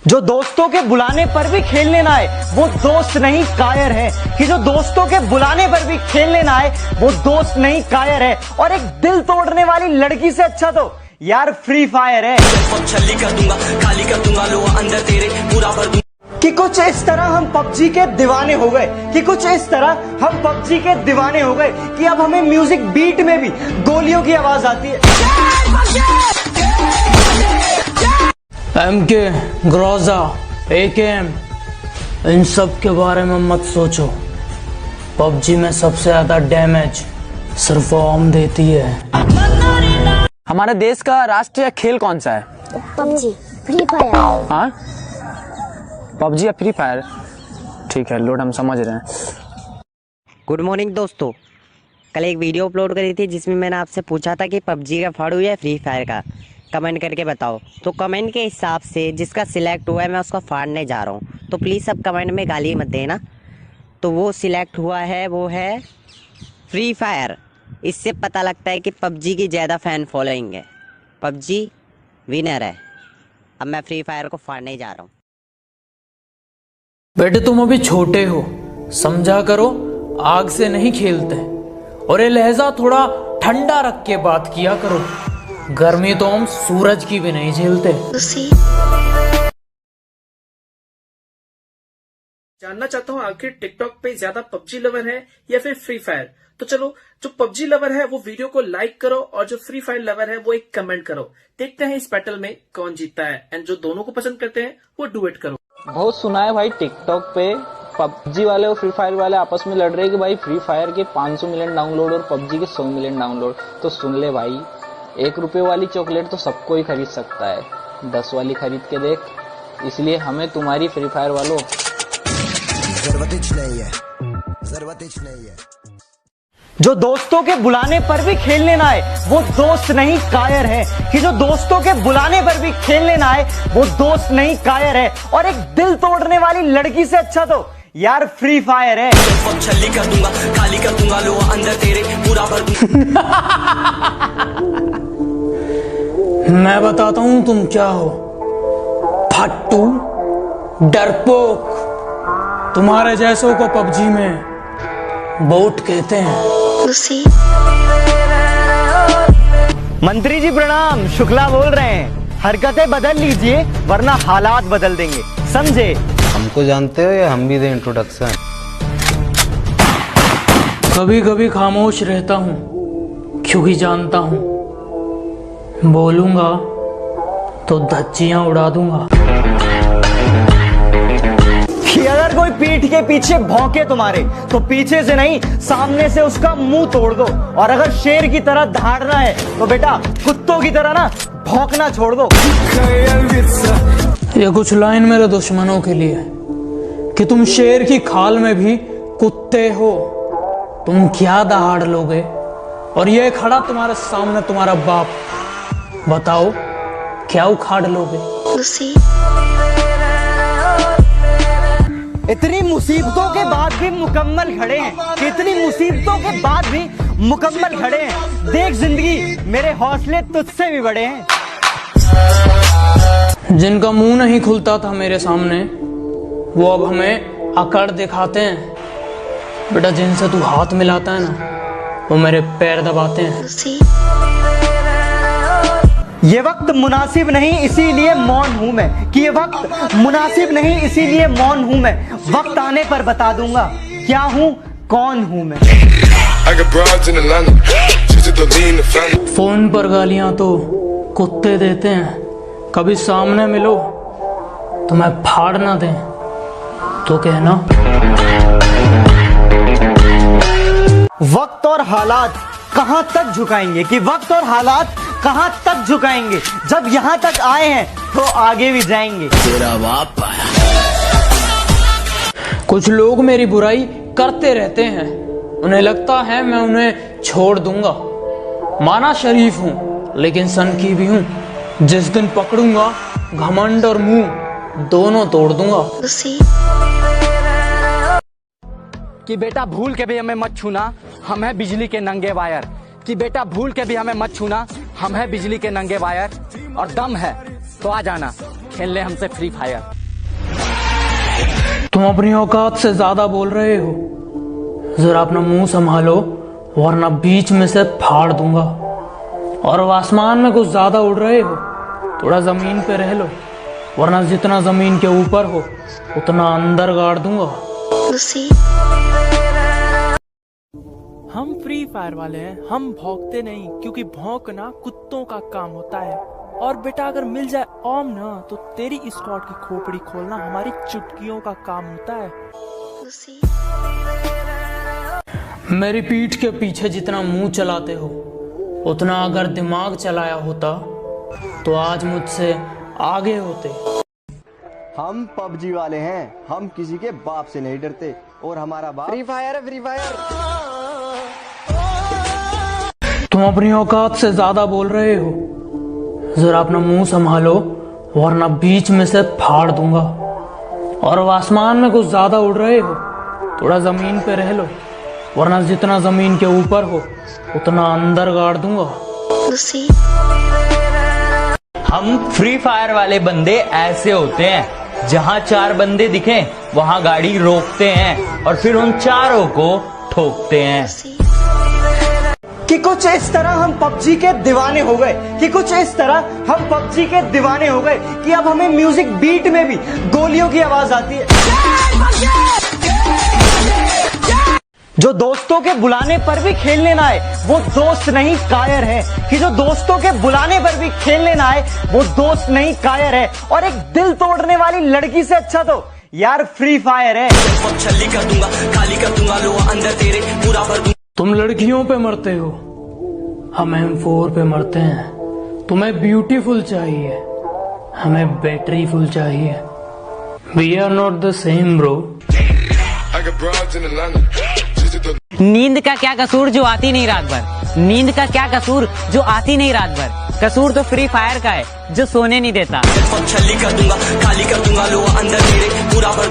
जो दोस्तों के बुलाने पर भी खेलने ना आए वो दोस्त नहीं कायर है। कि जो दोस्तों के बुलाने पर भी खेलने ना आए वो दोस्त नहीं कायर है। और एक दिल तोड़ने वाली लड़की से अच्छा तो यार फ्री फायर है। छल्ली कर दूंगा, खाली कर दूंगा लो अंदर तेरे पूरा भर दूंगा। कि कुछ इस तरह हम पबजी के दीवाने हो गए, कि कुछ इस तरह हम पबजी के दीवाने हो गए कि अब हमें म्यूजिक बीट में भी गोलियों की आवाज आती है। MK, ग्रोजा, AKM, इन सब के बारे में मत सोचो। पबजी में सबसे ज्यादा डैमेज सिर्फ आर्म देती है। हमारे देश का राष्ट्रीय खेल कौन सा है? PUBG, free fire. हाँ, पबजी या फ्री फायर? ठीक है लोड, हम समझ रहे हैं। गुड मॉर्निंग दोस्तों, कल एक वीडियो अपलोड करी थी जिसमें मैंने आपसे पूछा था कि पबजी का फाड़ू या फ्री फायर का, कमेंट करके बताओ। तो कमेंट के हिसाब से जिसका सिलेक्ट हुआ है मैं उसको फाड़ने जा रहा हूँ, तो प्लीज़ सब कमेंट में गाली मत देना। तो वो सिलेक्ट हुआ है, वो है फ्री फायर। इससे पता लगता है कि पबजी की ज़्यादा फ़ैन फॉलोइंग है। पबजी विनर है। अब मैं फ्री फायर को फाड़ने जा रहा हूँ। बेटे तुम अभी छोटे हो, समझा करो, आग से नहीं खेलते। और ये लहजा थोड़ा ठंडा रख के बात किया करो, गर्मी तो हम सूरज की भी नहीं झेलते। जानना चाहता हूँ आखिर टिकटॉक पे ज्यादा पबजी लवर है या फिर फ्री फायर। तो चलो, जो पबजी लवर है वो वीडियो को लाइक करो और जो फ्री फायर लवर है वो एक कमेंट करो। देखते हैं इस बैटल में कौन जीतता है। एंड जो दोनों को पसंद करते हैं वो डुएट करो। बहुत सुना है भाई टिकटॉक पे पबजी वाले और फ्री फायर वाले आपस में लड़ रहे हैं कि भाई फ्री फायर के 500 मिलियन डाउनलोड और पबजी के 100 मिलियन डाउनलोड। तो सुन ले भाई, 1 रुपए वाली चॉकलेट तो सबको ही खरीद सकता है, 10 वाली खरीद के देख। इसलिए हमें तुम्हारी फ्री फायर वालों नहीं है। जो दोस्तों के बुलाने पर भी खेलने ना आए वो दोस्त नहीं कायर है। कि जो दोस्तों के बुलाने पर भी खेलने ना आए वो दोस्त नहीं कायर है। और एक दिल तोड़ने वाली लड़की से अच्छा तो यार फ्री फायर है। छल्ली कर दूंगा, खाली कर दूंगा लो अंदर तेरे पूरा भर दूंगा। मैं बताता हूँ तुम क्या हो, फट्टू, डरपोक। तुम्हारे जैसों को पबजी में बोट कहते हैं। मंत्री जी प्रणाम, शुक्ला बोल रहे हैं। हरकतें बदल लीजिए वरना हालात बदल देंगे, समझे? हमको जानते हो या हम भी दें इंट्रोडक्शन? कभी कभी खामोश रहता हूँ क्योंकि जानता हूँ बोलूंगा तो धज्जियां उड़ा दूंगा। कि अगर कोई पीठ के पीछे भौंके तुम्हारे तो पीछे से नहीं सामने से उसका मुंह तोड़ दो। और अगर शेर की तरह धाड़ना है तो बेटा कुत्तों की तरह ना भौंकना छोड़ दो। ये कुछ लाइन मेरे दुश्मनों के लिए कि तुम शेर की खाल में भी कुत्ते हो। तुम क्या दहाड़ लोगे? और ये खड़ा तुम्हारे सामने तुम्हारा बाप, बताओ क्या उखाड़ लोगे? इतनी मुसीबतों के बाद भी मुकम्मल खड़े हैं। कितनी मुसीबतों के बाद भी मुकम्मल खड़े हैं। देख जिंदगी मेरे हौसले तुझसे भी बड़े हैं। जिनका मुंह नहीं खुलता था मेरे सामने वो अब हमें अकड़ दिखाते हैं। बेटा जिनसे तू हाथ मिलाता है ना वो मेरे पैर दबाते हैं। ये वक्त मुनासिब नहीं इसीलिए मौन हूं मैं। कि ये वक्त मुनासिब नहीं इसीलिए मौन हूं मैं। वक्त आने पर बता दूंगा क्या हूं, कौन हूं मैं। फोन पर गालियां तो कुत्ते देते हैं, कभी सामने मिलो तो मैं फाड़ ना दें तो कहना। वक्त और हालात कहां तक झुकाएंगे, कि वक्त और हालात कहां तक झुकाएंगे। जब यहां तक आए हैं तो आगे भी जाएंगे। तेरा बाप कुछ लोग मेरी बुराई करते रहते हैं, उन्हें लगता है मैं उन्हें छोड़ दूंगा। माना शरीफ हूं लेकिन सनकी भी हूं। जिस दिन पकड़ूंगा घमंड और मुंह दोनों तोड़ दूंगा। कि बेटा भूल के भी हमें मत छूना, हम हैं बिजली के नंगे वायर। कि बेटा भूल के भी हमें मत छूना, हम हैं बिजली के नंगे वायर। और दम है तो आ जाना, खेल ले हमसे फ्री फायर। तुम अपनी औकात से ज्यादा बोल रहे हो, जरा अपना मुंह संभालो वरना बीच में से फाड़ दूंगा। और अब आसमान में कुछ ज्यादा उड़ रहे हो, थोड़ा जमीन पे रह लो वरना जितना जमीन के ऊपर हो उतना अंदर गाड़ दूंगा। हम फ्री फायर वाले हैं, हम भौंकते नहीं, क्योंकि भौंकना कुत्तों का काम होता है। और बेटा अगर मिल जाए ओम ना तो तेरी स्क्वाड की खोपड़ी खोलना हमारी चुटकियों का काम होता है। मेरी पीठ के पीछे जितना मुंह चलाते हो उतना अगर दिमाग चलाया होता तो आज मुझसे आगे होते। हम पबजी वाले हैं, हम किसी के बाप से नहीं डरते और हमारा बाप फ्री फायर है, फ्री फायर। तुम अपनी औकात से ज्यादा बोल रहे हो, जरा अपना मुंह संभालो वरना बीच में से फाड़ दूंगा। और अब आसमान में कुछ ज्यादा उड़ रहे हो, थोड़ा जमीन पे रह लो वरना जितना जमीन के ऊपर हो उतना अंदर गाड़ दूंगा। हम फ्री फायर वाले बंदे ऐसे होते हैं, जहां 4 बंदे दिखें वहां गाड़ी रोकते हैं और फिर उन चारों को ठोकते हैं। कि कुछ इस तरह हम पबजी के दीवाने हो गए, कि कुछ इस तरह हम पबजी के दीवाने हो गए कि अब हमें म्यूजिक बीट में भी गोलियों की आवाज आती है। जो दोस्तों के बुलाने पर भी खेलने ना आए वो दोस्त नहीं कायर है, कि जो दोस्तों के बुलाने पर भी खेलने ना आए वो दोस्त नहीं कायर है। और एक दिल तोड़ने वाली लड़की से अच्छा तो यार फ्री फायर है। छल्ली कर दूंगा, खाली कर दूंगा लोहा अंदर तेरे पूरा भर दूंगा। तुम लड़कियों पे मरते हो, हम M4 पे मरते हैं। तुम्हें ब्यूटीफुल चाहिए, हमें बैटरी फुल चाहिए। We are not the same bro। नींद का क्या कसूर जो आती नहीं रात भर, नींद का क्या कसूर जो आती नहीं रात भर। कसूर तो फ्री फायर का है जो सोने नहीं देता। छल्ली कर दूंगा, खाली कर दूंगा लोहा अंदर तेरे पूरा भर